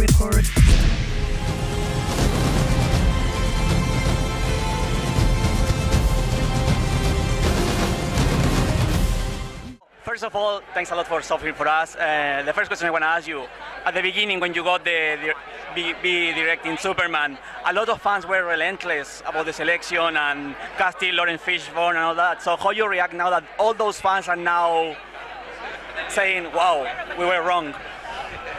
record. First of all, thanks a lot for suffering for us. The first question I want to ask you, at the beginning when you got be directing Superman, a lot of fans were relentless about the selection and casting Lawrence Fishburne and all that. So how you react now that all those fans are now saying, wow, we were wrong?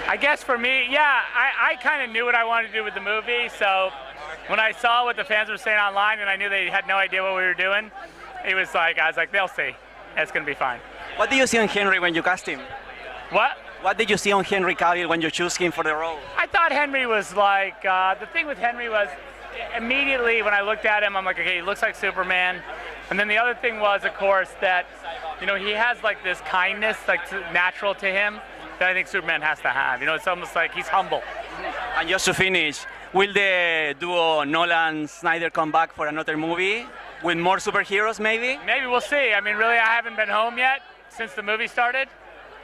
I guess for me, yeah, I kind of knew what I wanted to do with the movie, so when I saw what the fans were saying online and I knew they had no idea what we were doing, it was like, I was like, they'll see. It's going to be fine. What did you see on Henry when you cast him? What? What did you see on Henry Cavill when you chose him for the role? I thought Henry was like, the thing with Henry was, immediately when I looked at him, I'm like, okay, he looks like Superman. And then the other thing was, of course, that, you know, he has like this kindness, like natural to him, that I think Superman has to have. You know, it's almost like he's humble. And just to finish, will the duo Nolan-Snyder come back for another movie with more superheroes, maybe? Maybe, we'll see. I mean, really, I haven't been home yet since the movie started.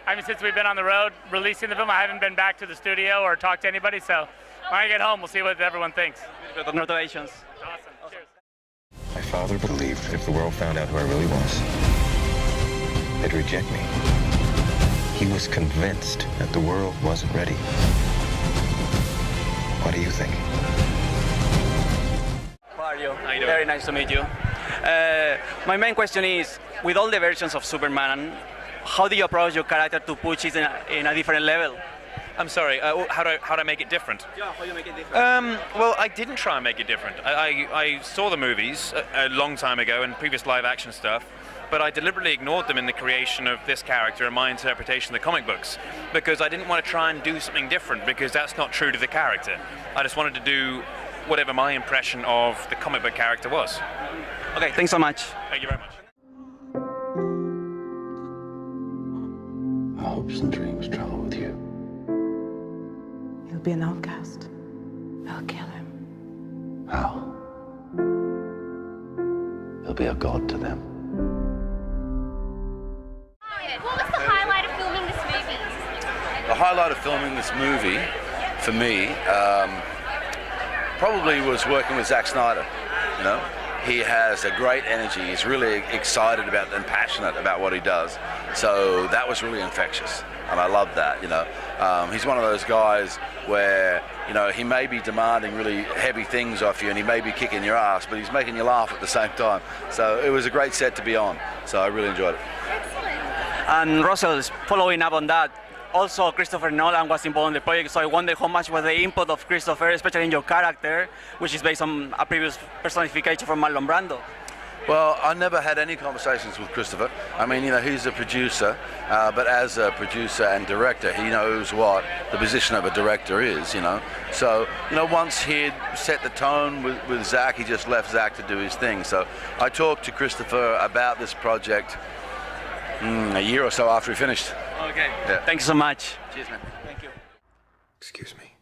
I mean, since we've been on the road releasing the film, I haven't been back to the studio or talked to anybody. So when I get home, we'll see what everyone thinks. Congratulations. Awesome. Cheers. My father believed that if the world found out who I really was, they'd reject me. He was convinced that the world wasn't ready. What do you think? How are you? How you doing? Very nice to meet you. My main question is, with all the versions of Superman, how do you approach your character to push it in a different level? I'm sorry, how do I make it different? Yeah, how do you make it different? Well, I didn't try and make it different. I saw the movies a long time ago and previous live action stuff, but I deliberately ignored them in the creation of this character and my interpretation of the comic books, because I didn't want to try and do something different, because that's not true to the character. I just wanted to do whatever my impression of the comic book character was. Okay, thanks so much. Thank you very much. Hopes and dreams travel with you. He'll be an outcast. I'll kill him. How? He'll be a god to them. What was the highlight of filming this movie? The highlight of filming this movie, for me, probably was working with Zack Snyder. You know, he has a great energy. He's really excited about and passionate about what he does. So that was really infectious, and I love that. You know, he's one of those guys where, you know, he may be demanding really heavy things off you, and he may be kicking your ass, but he's making you laugh at the same time. So it was a great set to be on. So I really enjoyed it. And Russell, following up on that, also Christopher Nolan was involved in the project, so I wonder how much was the input of Christopher, especially in your character, which is based on a previous personification from Marlon Brando. Well, I never had any conversations with Christopher. I mean, you know, he's a producer, but as a producer and director, he knows what the position of a director is, you know. So, you know, once he'd set the tone with Zack, he just left Zack to do his thing. So I talked to Christopher about this project a year or so after he finished. Okay. Yeah. Thank you so much. Cheers, man. Thank you. Excuse me.